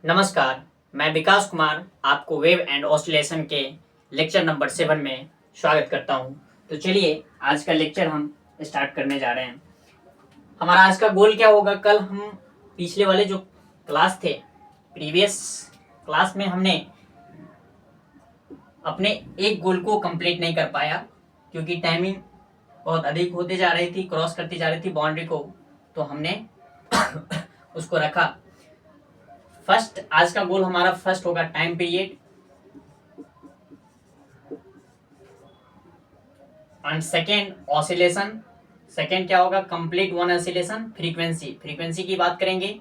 नमस्कार, मैं विकास कुमार आपको वेव एंड ऑसिलेशन के लेक्चर नंबर 7 में स्वागत करता हूं। तो चलिए आज का लेक्चर हम स्टार्ट करने जा रहे हैं। हमारा आज का गोल क्या होगा? कल हम पिछले वाले जो क्लास थे, प्रीवियस क्लास में हमने अपने एक गोल को कंप्लीट नहीं कर पाया क्योंकि टाइमिंग बहुत अधिक होते जा रही थी, क्रॉस करती जा रही थी बाउंड्री को, तो हमने उसको रखा। फर्स्ट, आज का गोल हमारा फर्स्ट होगा time period, and second oscillation. Second क्या होगा? Complete one oscillation. फ्रीक्वेंसी की बात करेंगे,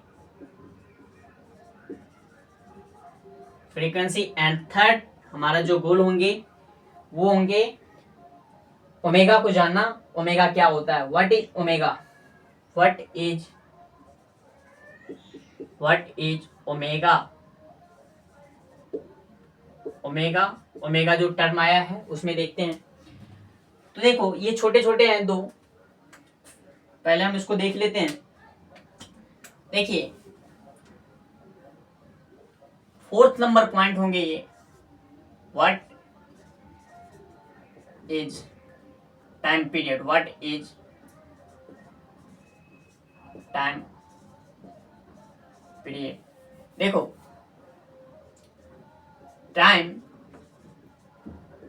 फ्रीक्वेंसी। एंड थर्ड हमारा जो गोल होंगे वो होंगे ओमेगा को जानना। ओमेगा क्या होता है? What is omega? What is omega? Omega जो टर्म आया है उसमें देखते हैं। तो देखो ये छोटे छोटे हैं दो, पहले हम इसको देख लेते हैं। देखिए फोर्थ नंबर पॉइंट होंगे ये, what is time period. What is time period? देखो time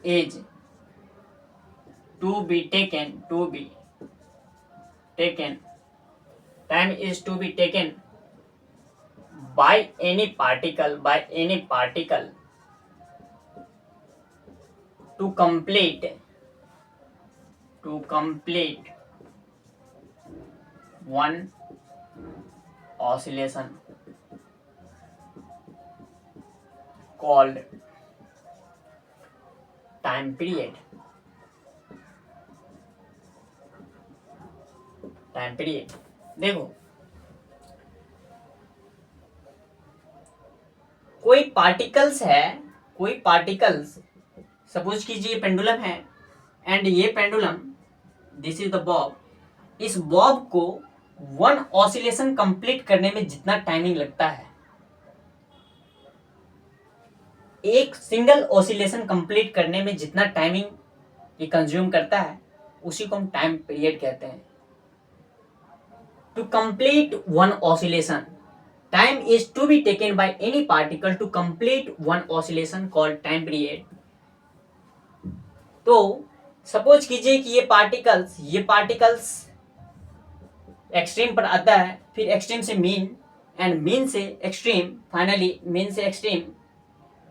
is to be taken time is to be taken by any particle to complete one oscillation called time period. देखो कोई particles suppose कीजिए pendulum है, and ये pendulum, this is the Bob. इस Bob को one oscillation complete करने में जितना टाइमिंग लगता है, एक सिंगल ऑसिलेशन कंप्लीट करने में जितना टाइमिंग ये कंज्यूम करता है, उसी को हम टाइम पीरियड कहते हैं। To complete one oscillation, time is to be taken by any particle to complete one oscillation called time period. तो सपोज कीजिए कि ये पार्टिकल्स एक्सट्रीम पर आता है, फिर एक्सट्रीम से मीन, एंड मीन से एक्सट्रीम, फाइनली मीन से extreme,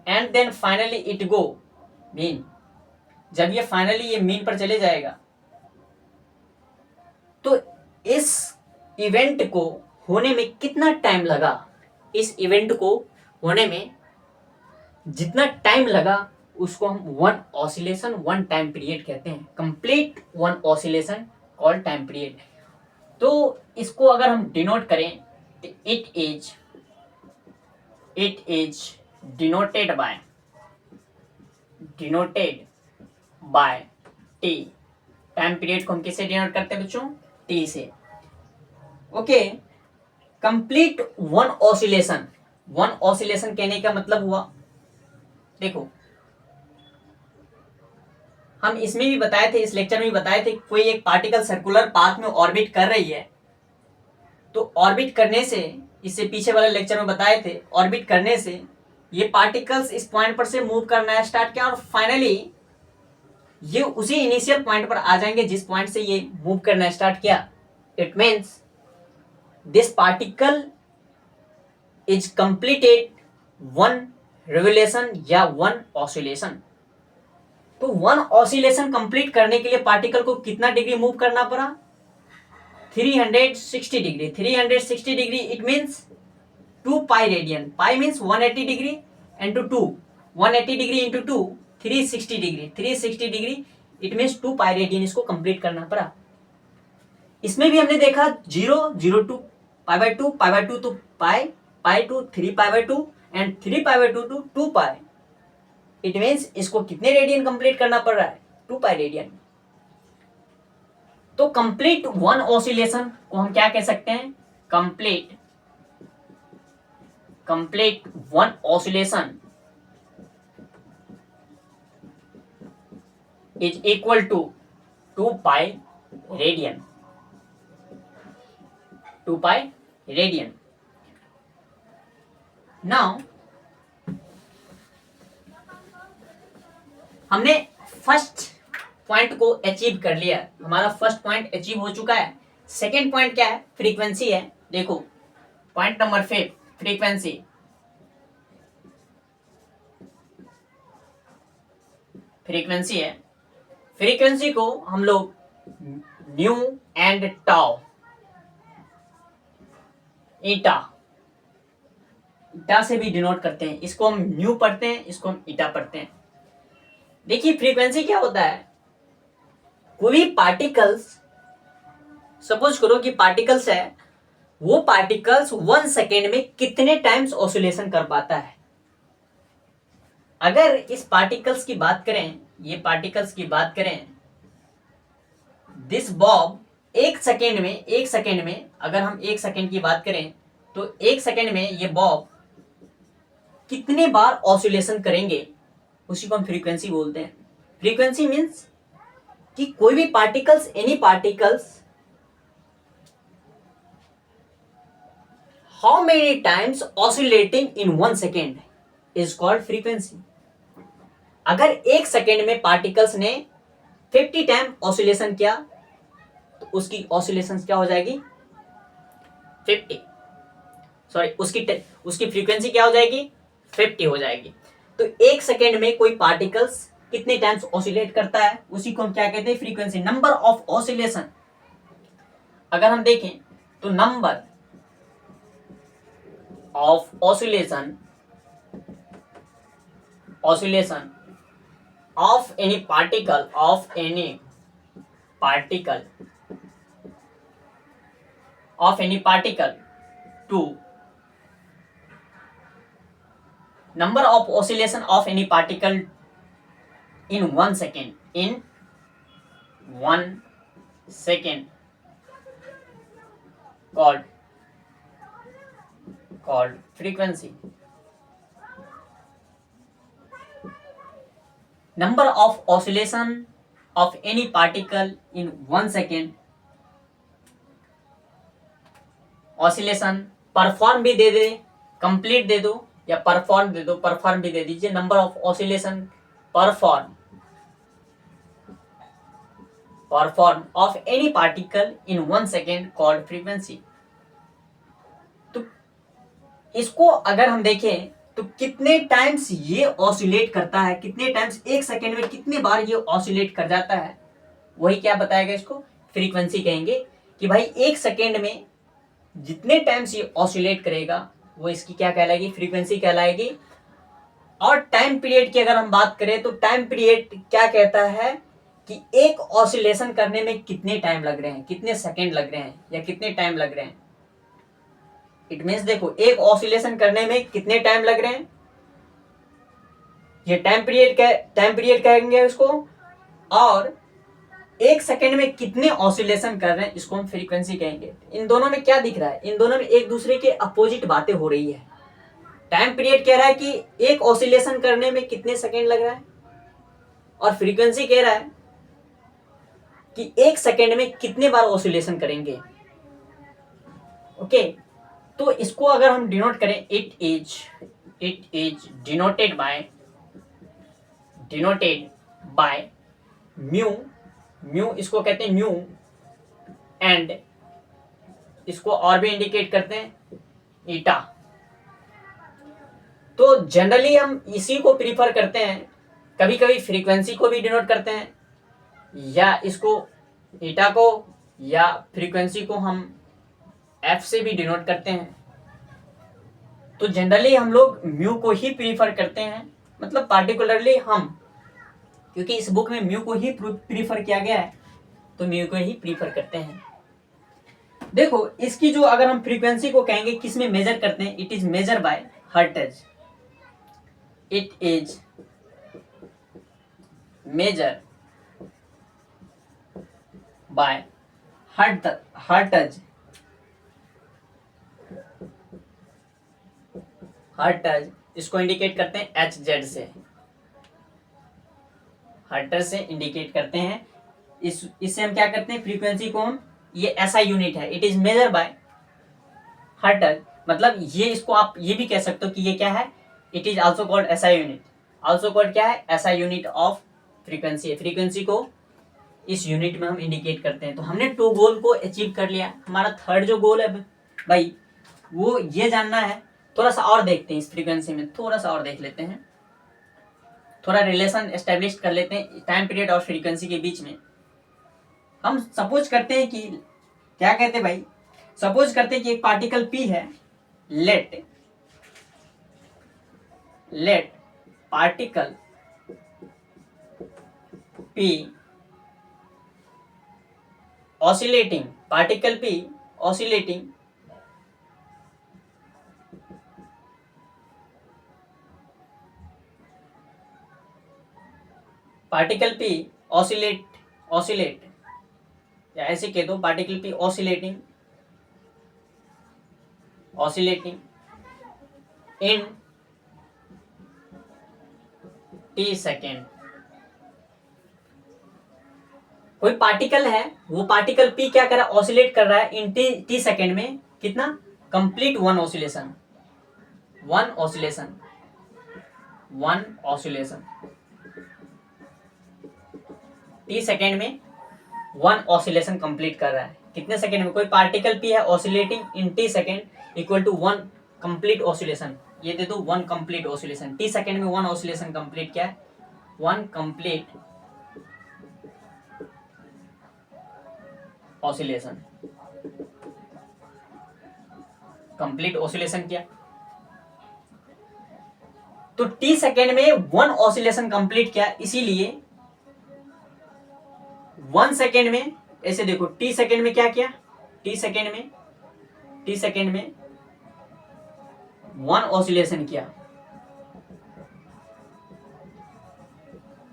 and then finally it go mean. जब ये फाइनली ये मीन पर चले जाएगा, तो इस इवेंट को होने में कितना टाइम लगा, इस इवेंट को होने में जितना टाइम लगा उसको हम one oscillation, one time period कहते हैं। Complete one oscillation called time period. तो इसको अगर हम डिनोट करें तो it is denoted by T. Time period को हम किससे डिनोट करते हैं बच्चों? टी से। ओके, कंप्लीट वन ऑसिलेशन कहने का मतलब हुआ, देखो हम इसमें भी बताए थे, इस लेक्चर में भी बताए थे, कोई एक पार्टिकल सर्कुलर पाथ में ऑर्बिट कर रही है, तो ऑर्बिट करने से, इससे पीछे वाले लेक्चर में बताए थे, ऑर्बिट करने से ये पार्टिकल्स इस पॉइंट पर से मूव करना स्टार्ट किया, और फाइनली ये उसी इनिशियल पॉइंट पर आ जाएंगे जिस पॉइंट से ये मूव करना स्टार्ट किया। It means this particle is completed one revolution या वन ऑसिलेशन। तो वन ऑसिलेशन कंप्लीट करने के लिए पार्टिकल को कितना डिग्री मूव करना पड़ा? 360 degree. 360 degree it means 2 pi radian. Pi means 180 degree into 2, 180 degree into 2, 360 degree. 360 degree it means 2 pi radian इसको कंप्लीट करना पड़ा। इसमें भी हमने देखा 0, 0 to pi by 2, pi by 2 to pi, pi to 3 pi by 2, and 3 pi by 2 to 2 pi. It means इसको कितने radian complete करना पड़ रहा है? 2 पाई रेडियन। तो कंप्लीट वन ऑसिलेशन को हम क्या कह सकते हैं? Complete complete one oscillation is equal to 2 pi radian. 2 pi radian. Now हमने फर्स्ट पॉइंट को अचीव कर लिया, हमारा फर्स्ट पॉइंट अचीव हो चुका है। सेकेंड पॉइंट क्या है? फ्रीक्वेंसी है। देखो पॉइंट नंबर 5 फ्रीक्वेंसी। फ्रीक्वेंसी है, फ्रीक्वेंसी को हम लोग न्यू एंड टाउ, ईटा, ईटा से भी डिनोट करते हैं। इसको हम न्यू पढ़ते हैं, इसको हम ईटा पढ़ते हैं। देखिए फ्रीक्वेंसी क्या होता है, कोई भी पार्टिकल्स, सपोज करो कि पार्टिकल्स है, वो पार्टिकल्स 1 सेकेंड में कितने टाइम्स ऑसिलेशन कर पाता है। अगर इस पार्टिकल्स की बात करें, ये पार्टिकल्स की बात करें, दिस बॉब एक सेकेंड में अगर हम 1 सेकेंड की बात करें तो 1 सेकेंड में ये बॉब कितने बार ऑसिलेशन करेंगे, उसी को हम फ्रीक्वेंसी बोलते हैं। फ्रीक्वेंसी मीन्स कि कोई भी particles, any particles how many times oscillating in 1 second is called frequency. अगर 1 सेकेंड में पार्टिकल्स ने 50 टाइम ऑसिलेशन किया तो उसकी ऑसिलेशन क्या हो जाएगी? 50, सॉरी उसकी फ्रीक्वेंसी क्या हो जाएगी? 50 हो जाएगी। तो 1 सेकेंड में कोई पार्टिकल्स कितने टाइम्स ऑसिलेट करता है, उसी को हम क्या कहते हैं? Frequency, number of oscillation. अगर हम देखें तो number of oscillation of any particle to number of oscillation of any particle in 1 second, called frequency. Number of oscillation of any particle in 1 second, oscillation perform भी दे दे, complete दे दो या perform they दो, perform भी दे दीजिए। Number of oscillation perform of any particle in 1 second called frequency. तो इसको अगर हम देखें तो कितने टाइम्स ये ऑसिलेट करता है, कितने टाइम्स 1 सेकेंड में कितने बार ये ऑसिलेट कर जाता है, वही क्या बताएगा? इसको फ्रीक्वेंसी कहेंगे। कि भाई 1 सेकेंड में जितने टाइम्स ये ऑसिलेट करेगा वो इसकी क्या कहलाएगी? फ्रीक्वेंसी कहलाएगी। और टाइम पीरियड की अगर हम बात करें तो टाइम पीरियड क्या कहता है कि एक ऑसिलेशन करने में कितने टाइम लग रहे हैं, कितने सेकेंड लग रहे हैं या कितने टाइम लग रहे हैं। इट मीन्स देखो एक ऑसिलेशन करने में कितने टाइम लग रहे हैं, ये टाइम पीरियड कहेंगे इसको। और 1 सेकेंड में कितने ऑसिलेशन कर रहे हैं, इसको हम फ्रीक्वेंसी कहेंगे। इन दोनों में क्या दिख रहा है? इन दोनों में एक दूसरे के अपोजिट बातें हो रही है। टाइम पीरियड कह रहा है कि एक ऑसिलेशन करने में कितने सेकेंड लग रहा है, और फ्रीक्वेंसी कह रहा है कि 1 सेकेंड में कितने बार ऑसिलेशन करेंगे। ओके, तो इसको अगर हम डिनोट करें, it is denoted by mu, इसको कहते हैं न्यू, एंड इसको और भी इंडिकेट करते हैं ईटा। तो जनरली हम इसी को प्रीफर करते हैं, कभी कभी फ्रीक्वेंसी को भी डिनोट करते हैं, या इसको ईटा को या फ्रीक्वेंसी को हम एफ से भी डिनोट करते हैं। तो जनरली हम लोग म्यू को ही प्रीफर करते हैं, मतलब पार्टिकुलरली हम, क्योंकि इस बुक में म्यू को ही प्रीफर किया गया है तो म्यू को ही प्रीफर करते हैं। देखो इसकी जो अगर हम फ्रीक्वेंसी को कहेंगे किस में मेजर करते हैं, it is measure by hertz. It is measure by hertz. Hertz, इसको इंडिकेट करते हैं HZ से, हर्ट्ज से इंडिकेट करते हैं। इससे हम क्या करते हैं, फ्रीक्वेंसी को हम, ये SI यूनिट है, it is measure by hertz, मतलब ये, इसको आप ये भी कह सकते हो कि ये क्या है, it is also called SI unit, also called क्या है, SI unit of frequency. Frequency को इस यूनिट में हम इंडिकेट करते हैं। तो हमने 2 गोल को अचीव कर लिया। हमारा थर्ड जो गोल है भाई, वो ये जानना है, थोड़ा सा और देखते हैं इस फ्रीक्वेंसी में, थोड़ा सा और देख लेते हैं, थोड़ा रिलेशन एस्टेब्लिश कर लेते हैं टाइम पीरियड और फ्रीक्वेंसी के बीच में। हम सपोज करते हैं कि, क्या कहते हैं भाई, सपोज करते हैं कि एक पार्टिकल P है, let particle P oscillating, particle P oscillating particle P oscillate या ऐसे कह दो, particle P oscillating in t second. कोई पार्टिकल है, वो पार्टिकल P क्या कर रहा है, ऑसिलेट कर रहा है इन t सेकेंड में, कितना, complete one oscillation t second में 1 ऑसिलेशन कंप्लीट कर रहा है। कितने सेकेंड में, कोई पार्टिकल P है oscillating in t second equal to 1 complete oscillation, ये दे दो 1 कंप्लीट ऑसिलेशन, t सेकेंड में 1 ऑसिलेशन कंप्लीट, क्या है, 1 कंप्लीट ऑसिलेशन, कंप्लीट ऑसिलेशन किया। तो t सेकेंड में 1 ऑसिलेशन कंप्लीट किया, इसीलिए 1 सेकेंड में, ऐसे देखो t सेकेंड में क्या किया, t सेकेंड में 1 ऑसिलेशन किया,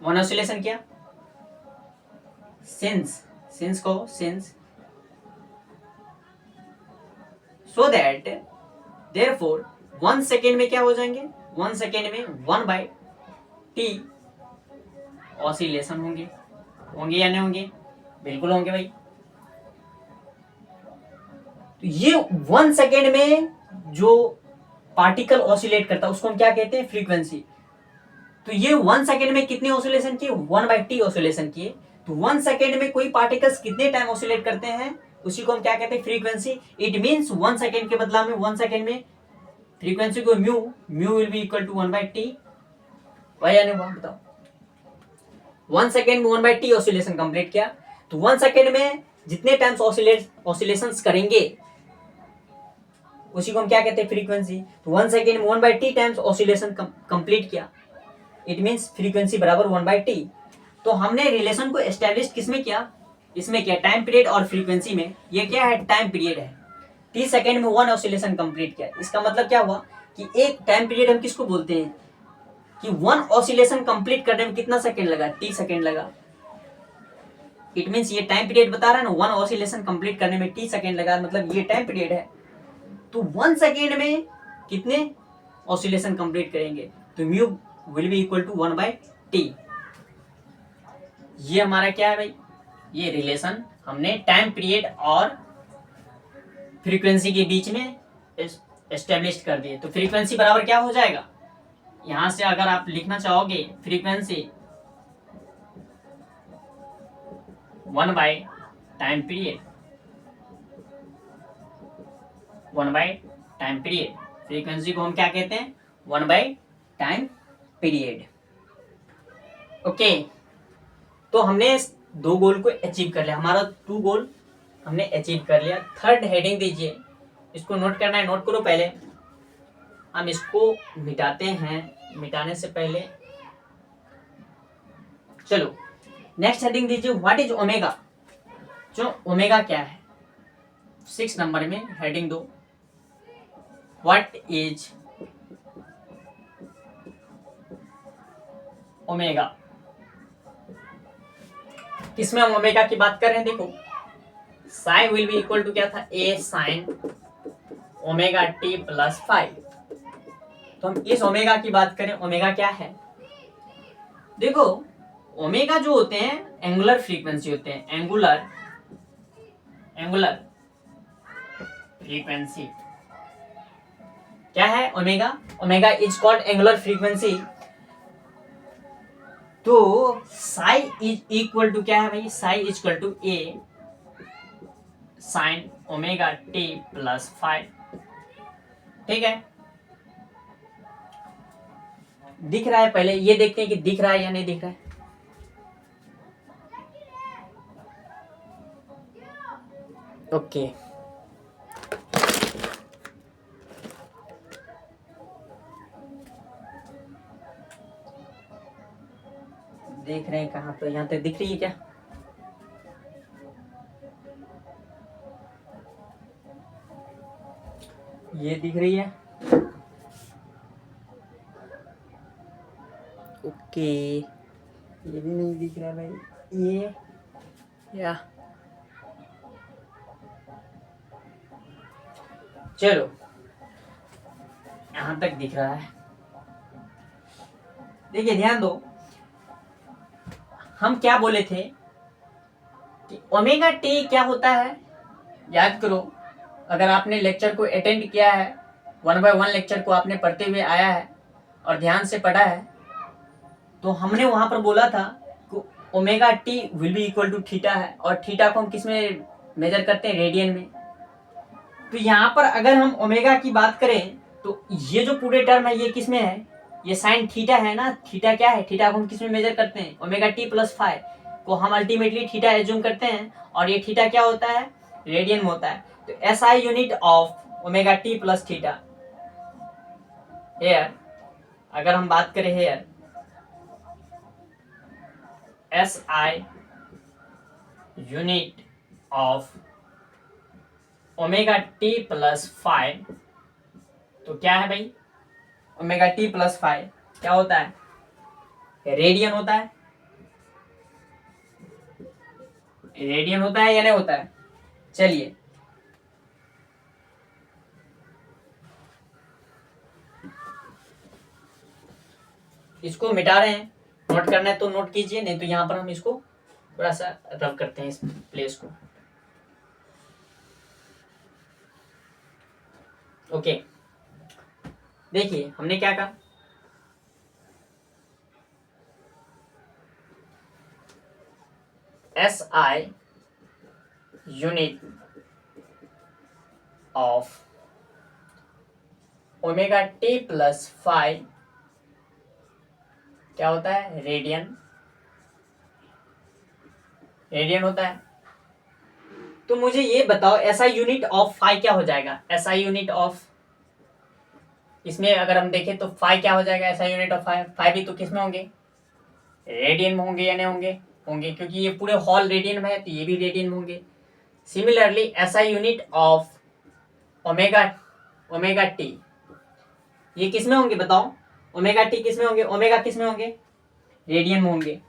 1 ऑसिलेशन किया, since so that therefore 1 second में क्या हो जाएंगे, 1 सेकेंड में 1/t ऑसिलेशन होंगे या नहीं होंगे, बिल्कुल होंगे भाई। तो ये 1 सेकेंड में जो पार्टिकल ऑसिलेट करता है उसको हम क्या कहते हैं, फ्रीक्वेंसी। तो ये 1 सेकेंड में कितने ऑसिलेशन किए, 1/t ऑसिलेशन किए। तो 1 सेकेंड में कोई पार्टिकल्स कितने टाइम ऑसिलेट करते हैं, उसी को हम क्या कहते हैं, फ्रीक्वेंसी। इट मींस 1 सेकेंड के बदला में 1 सेकेंड में फ्रीक्वेंसी को mu will be equal to 1/t, भाई या नहीं, बताओ। 1 सेकेंड में 1/t ऑसिलेशन कंप्लीट किया, तो 1 सेकेंड में जितने टाइम्स ऑसिलेशंस करेंगे उसी को हम क्या कहते हैं, फ्रीक्वेंसी। तो 1 सेकेंड में 1/t टाइम्स ऑसिलेशन कंप्लीट किया, इट मींस फ्रीक्वेंसी बराबर 1/t। तो हमने रिलेशन को एस्टेब्लिश किसमें किया, इसमें किया, टाइम पीरियड और फ्रीक्वेंसी में। ये क्या है, टाइम पीरियड है, t सेकेंड में 1 ऑसिलेशन कंप्लीट किया। इसका मतलब क्या हुआ कि एक टाइम पीरियड हम किसको बोलते हैं, कि 1 ऑसिलेशन कंप्लीट करने में कितना सेकेंड लगा, t सेकेंड लगा। इट मींस ये टाइम पीरियड बता रहा है ना, 1 ऑसिलेशन कंप्लीट करने में t सेकेंड लगा, मतलब ये टाइम पीरियड है। तो 1 सेकेंड में कितने ऑसिलेशन कंप्लीट करेंगे, तो mu will be equal to 1/t। ये हमारा क्या है भाई, ये रिलेशन हमने टाइम पीरियड और फ्रीक्वेंसी के बीच में एस्टेब्लिश कर दिए। तो फ्रीक्वेंसी बराबर क्या हो जाएगा, यहां से अगर आप लिखना चाहोगे, फ्रीक्वेंसी 1/टाइम पीरियड, 1/टाइम पीरियड। फ्रीक्वेंसी को हम क्या कहते हैं, 1/टाइम पीरियड। ओके, तो हमने 2 गोल को अचीव कर लिया, हमारा 2 गोल हमने अचीव कर लिया। थर्ड हेडिंग दीजिए, इसको नोट करना है, नोट करो। पहले हम इसको मिटाते हैं, मिटाने से पहले चलो नेक्स्ट हेडिंग दीजिए, व्हाट इज ओमेगा। जो ओमेगा क्या है, 6 नंबर में हेडिंग दो, व्हाट इज ओमेगा। किसमें हम ओमेगा की बात कर रहे हैं, देखो sine will be equal to क्या था, a sin omega t plus 5। तो हम इस ओमेगा की बात करें, ओमेगा क्या है? देखो ओमेगा जो होते हैं एंगुलर फ्रीक्वेंसी होते हैं, एंगुलर फ्रीक्वेंसी क्या है omega? Omega is called angular frequency. तो साई इज इक्वल टू क्या है भाई? Psi is equal to a sine omega t plus five. ठीक है, दिख रहा है? पहले ये देखते हैं कि दिख रहा है या नहीं दिख रहा है। ओके देख रहे हैं कहाँ पे? यहाँ तक दिख रही है क्या? ये दिख रही है? ओके ये भी नहीं दिख रहा भाई। ये या चलो यहां तक दिख रहा है। देखिए ध्यान दो, हम क्या बोले थे कि ओमेगा टी क्या होता है? याद करो, अगर आपने लेक्चर को अटेंड किया है, 1 by 1 लेक्चर को आपने पढ़ते हुए आया है और ध्यान से पढ़ा है, तो हमने वहां पर बोला था कि omega t will be equal to theta है, और थीटा को हम किस में मेजर करते हैं? रेडियन में। तो यहाँ पर अगर हम ओमेगा की बात करें तो ये जो पूरे टर्म है ये किस में है? ये साइन थीटा है ना। थीटा क्या है? थीटा को हम किस में मेजर करते हैं? ओमेगा टी प्लस फाइव को हम अल्टीमेटली थीटा एज्यूम करते हैं, और ये थीटा क्या होता है? रेडियन में होता है। तो SI unit of omega t plus theta here, अगर हम बात करें here SI unit of omega t plus five, तो क्या है भाई? ओमेगा टी प्लस फाइव क्या होता है? रेडियन होता है। रेडियन होता है या नहीं होता है? चलिए इसको मिटा रहे हैं, नोट करना है तो नोट कीजिए, नहीं तो यहां पर हम इसको थोड़ा सा रब करते हैं इस प्लेस को। ओके देखिए हमने क्या कहा? S I unit of omega t plus five क्या होता है? रेडियन। रेडियन होता है। तो मुझे ये बताओ एसआई यूनिट ऑफ फाइव क्या हो जाएगा? एसआई यूनिट ऑफ, इसमें अगर हम देखें तो फाइव क्या हो जाएगा? SI unit of five, five भी तो किस में होंगे? रेडियन में होंगे या नहीं होंगे? होंगे, क्योंकि ये पूरे हॉल रेडियन में है तो ये भी रेडियन में होंगे। Similarly SI unit of omega omega T ये किस में होंगे बताओ? ओमेगा टी किस में होंगे? ओमेगा किस में होंगे? रेडियन में होंगे।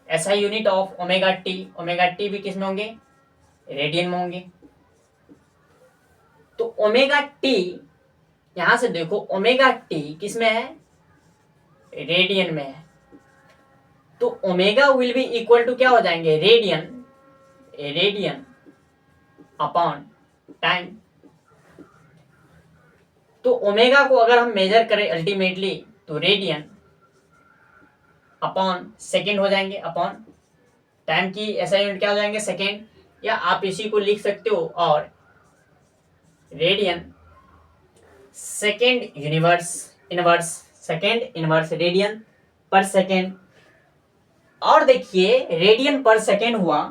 SI unit of omega T भी किस में होंगे? रेडियन में होंगे। तो ओमेगा टी यहां से देखो, ओमेगा टी किस में है? रेडियन में है। तो omega will be equal to क्या हो जाएंगे? Radian upon time. तो ओमेगा को अगर हम मेजर करें अल्टीमेटली तो रेडियन अपॉन सेकेंड हो जाएंगे, अपॉन टाइम की ऐसा यूनिट क्या हो जाएंगे? सेकेंड, या आप इसी को लिख सकते हो और रेडियन सेकेंड इनवर्स रेडियन पर सेकेंड। और देखिए रेडियन पर सेकेंड हुआ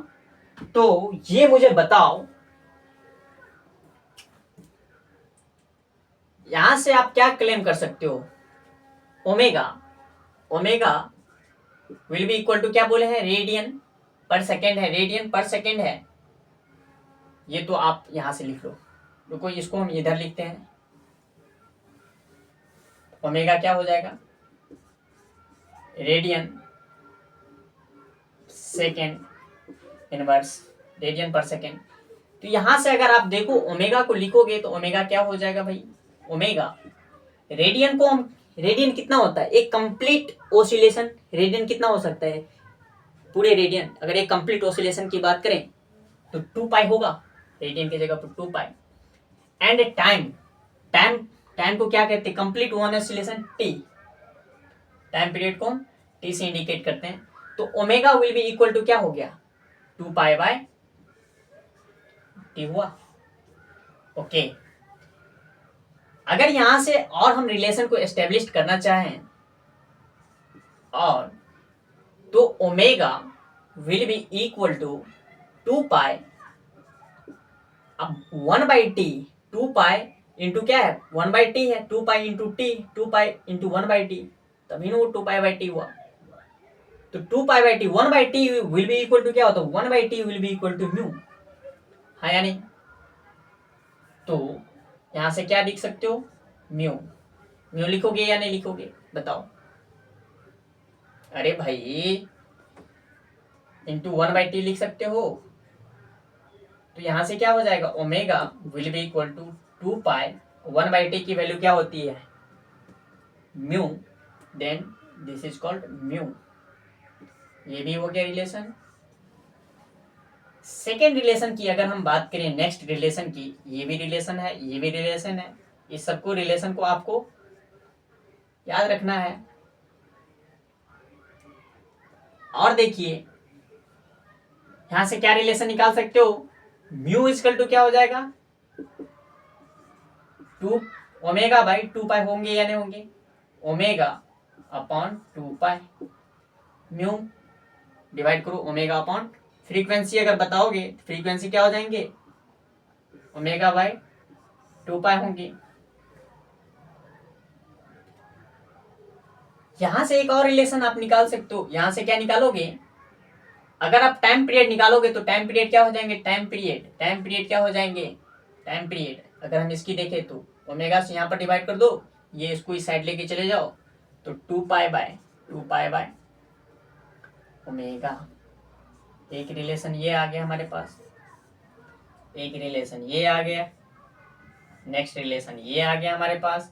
तो ये मुझे बताओ यहां से आप क्या क्लेम कर सकते हो? Omega will be equal to क्या बोले हैं? रेडियन पर सेकेंड है, रेडियन पर सेकेंड है। ये तो आप यहां से लिख लो। रुको इसको हम इधर लिखते हैं। ओमेगा क्या हो जाएगा? रेडियन सेकेंड इनवर्स रेडियन पर सेकेंड। तो यहां से अगर आप देखो ओमेगा को लिखोगे तो ओमेगा क्या हो जाएगा भाई? ओमेगा रेडियन कितना होता है, एक कंप्लीट ऑसिलेशन रेडियन कितना हो सकता है, पूरे रेडियन अगर एक कंप्लीट ऑसिलेशन की बात करें तो 2 पाई होगा, रेडियन की जगह पर 2 pi. And time time time को क्या कहते हैं, complete one oscillation t, time period को टी से इंडिकेट करते हैं। तो omega will be equal to क्या हो गया, 2 पाई बाय टी हुआ। ओके, अगर यहां से और हम रिलेशन को एस्टेब्लिश करना चाहें और तो omega will be equal to 2 pi, अब 1 बाई टी, 2 पाई इंटू क्या है 1 बाई टी है, 2 pi into T, 2 pi into 1 by T, तभी ना वो 2 पाई बाई टी हुआ। तो 2 pi by t 1 by t will be equal to क्या होता है, 1 by t will be equal to mu, है या नहीं। तो यहां से क्या लिख सकते हो, म्यू, म्यू लिखोगे या नहीं लिखोगे बताओ, अरे भाई इंटू 1 बाई टी लिख सकते हो। तो यहां से क्या हो जाएगा, omega will be equal to 2 pi 1 by t की वैल्यू क्या होती है mu, then this is called mu. ये भी हो गया रिलेशन। सेकेंड रिलेशन की अगर हम बात करें, नेक्स्ट रिलेशन की, ये भी रिलेशन है, ये भी रिलेशन है, इस सबको रिलेशन को आपको याद रखना है। और देखिए यहां से क्या रिलेशन निकाल सकते हो, म्यू इक्वल टू क्या हो जाएगा 2 ओमेगा बाई 2 पाई, होंगे या नहीं होंगे, omega upon 2 pi, mu divide करो ओमेगा अपॉन फ्रीक्वेंसी, अगर बताओगे फ्रीक्वेंसी क्या हो जाएंगे ओमेगा बाई 2 पाई होंगे। यहां से एक और रिलेशन आप निकाल सकते हो, यहां से क्या निकालोगे, अगर आप टाइम पीरियड निकालोगे तो टाइम पीरियड क्या हो जाएंगे, टाइम पीरियड क्या हो जाएंगे, टाइम पीरियड अगर हम इसकी देखें तो ओमेगा से यहाँ पर डिवाइड कर दो, ये इसको इस साइड लेके चले जाओ, तो 2 पाई बाय ओमेगा। एक रिलेशन ये आ गया हमारे पास, एक रिलेशन ये आ गया, नेक्स्ट रिलेशन ये आ गया हमारे पास,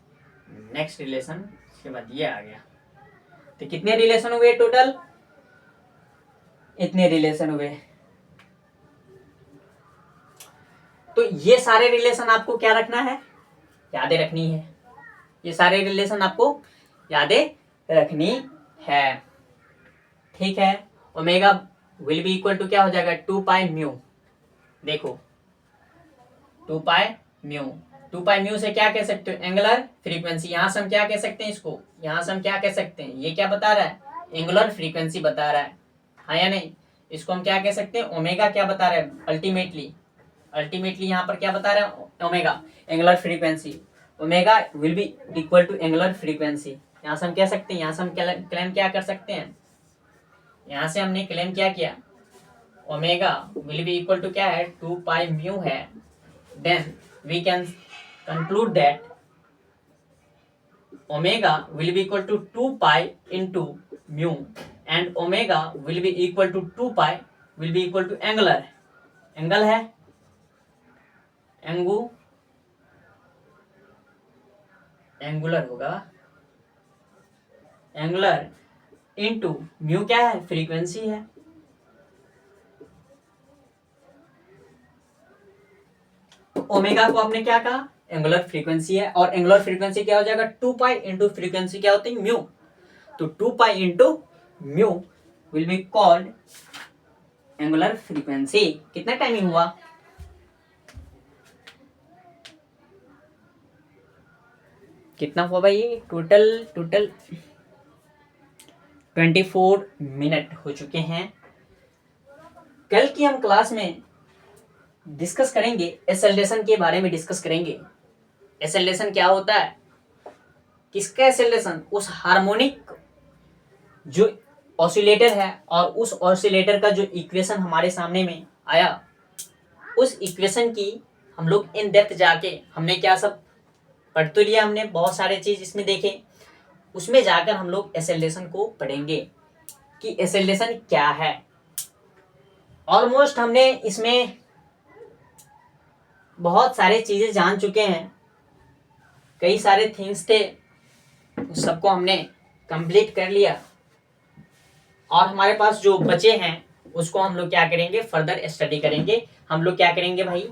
नेक्स्ट रिलेशन इसके बाद ये आ गया। तो कितने रिलेशन हुए टोटल, इतने रिलेशन हुए। तो ये सारे रिलेशन आपको क्या रखना है, यादें रखनी है, ये सारे रिलेशन आपको यादें रखनी है, ठीक है। Omega will be equal to क्या हो जाएगा 2 पाई म्यू, देखो 2 पाई म्यू, 2 पाई म्यू से क्या कह सकते हो एंगुलर फ्रीक्वेंसी, यहां से हम क्या कह सकते हैं इसको, यहां से हम क्या कह सकते हैं, ये क्या बता रहा है एंगुलर फ्रीक्वेंसी बता रहा है, हाँ या नहीं। इसको हम क्या कह सकते हैं, ओमेगा क्या बता रहा है, अल्टीमेटली यहाँ पर क्या बता रहा है omega angular frequency, omega will be equal to angular frequency. यहाँ से हम कह सकते हैं, यहाँ से हम क्लेम क्या कर सकते हैं, यहाँ से हमने क्लेम क्या किया, omega will be equal to क्या है 2 पाई म्यू है, then we can conclude that omega will be equal to 2 pi into mu and omega will be equal to 2 pi will be equal to angular, angle है angular होगा, angular into mu क्या है frequency है। Omega को आपने क्या कहा angular frequency है, और एंगुलर फ्रीक्वेंसी क्या हो जाएगा 2 पाई इंटू फ्रीक्वेंसी क्या होती है म्यू, तो 2 pi into mu will be called angular frequency. कितना टाइमिंग हुआ, कितना हुआ भाई, टोटल 24 मिनट हो चुके हैं। कल की हम क्लास में डिस्कस करेंगे एसेलेरेशन के बारे में डिस्कस करेंगे। एसेलेरेशन क्या होता है, किसका एसेलेरेशन, उस हार्मोनिक जो ऑसिलेटर है और उस ऑसिलेटर का जो इक्वेशन हमारे सामने में आया, उस इक्वेशन की हम लोग इन डेप्थ जाके हमने क्या सब पढ़ तो लिया, हमने बहुत सारे चीज इसमें देखे, उसमें जाकर हम लोग एसेलेरेशन को पढ़ेंगे कि एसेलेरेशन क्या है। ऑलमोस्ट हमने इसमें बहुत सारे चीजें जान चुके हैं, कई सारे थिंग्स थे उस सबको हमने कंप्लीट कर लिया और हमारे पास जो बचे हैं उसको हम लोग क्या करेंगे, फर्दर स्टडी करेंगे। हम लोग क्या करेंगे भाई,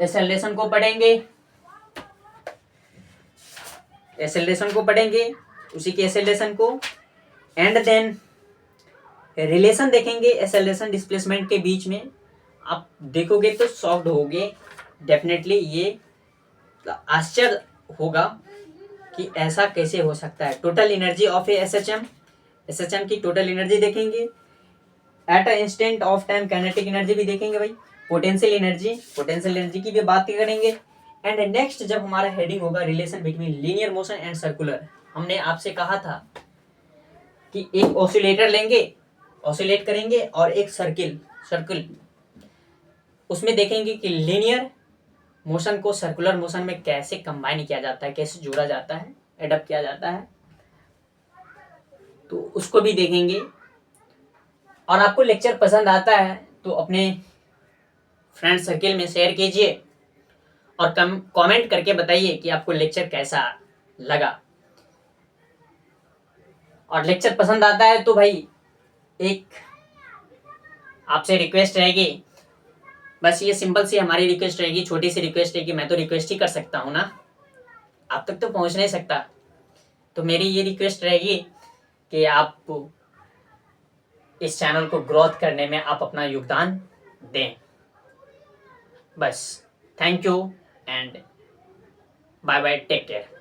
एसेलेरेशन को पढ़ेंगे, एसेलेरेशन को पढ़ेंगे, उसी के एसेलेरेशन को, एंड देन रिलेशन देखेंगे एसेलेरेशन डिस्प्लेसमेंट के बीच में। आप देखोगे तो शॉक्ड होगे, डेफिनेटली ये आश्चर्य होगा कि ऐसा कैसे हो सकता है। Total energy of A SHM, SHM की टोटल एनर्जी देखेंगे, at a instant of time kinetic energy भी देखेंगे भाई, पोटेंशियल एनर्जी, पोटेंशियल एनर्जी की भी बात करेंगे। एंड नेक्स्ट जब हमारा हेडिंग होगा relation between linear motion and circular, हमने आपसे कहा था कि एक ऑसिलेटर लेंगे, ऑसिलेट करेंगे, और एक सर्किल उसमें देखेंगे कि लीनियर मोशन को सर्कुलर मोशन में कैसे कंबाइन किया जाता है, कैसे जोड़ा जाता है, एडप्ट किया जाता है, तो उसको भी देखेंगे। और आपको लेक्चर पसंद आता है तो अपने फ्रेंड सर्किल में शेयर कीजिए और कमेंट करके बताइए कि आपको लेक्चर कैसा लगा। और लेक्चर पसंद आता है तो भाई एक आपसे रिक्वेस्ट रहेगी, बस ये सिंपल सी हमारी रिक्वेस्ट रहेगी, छोटी सी रिक्वेस्ट है कि मैं तो रिक्वेस्ट ही कर सकता हूँ ना, आप तक तो पहुँच नहीं सकता, तो मेरी ये रिक्वेस्ट रहेगी कि आप इस चैनल को ग्रोथ करने में आप अपना योगदान दें। बस, thank you and bye bye, take care.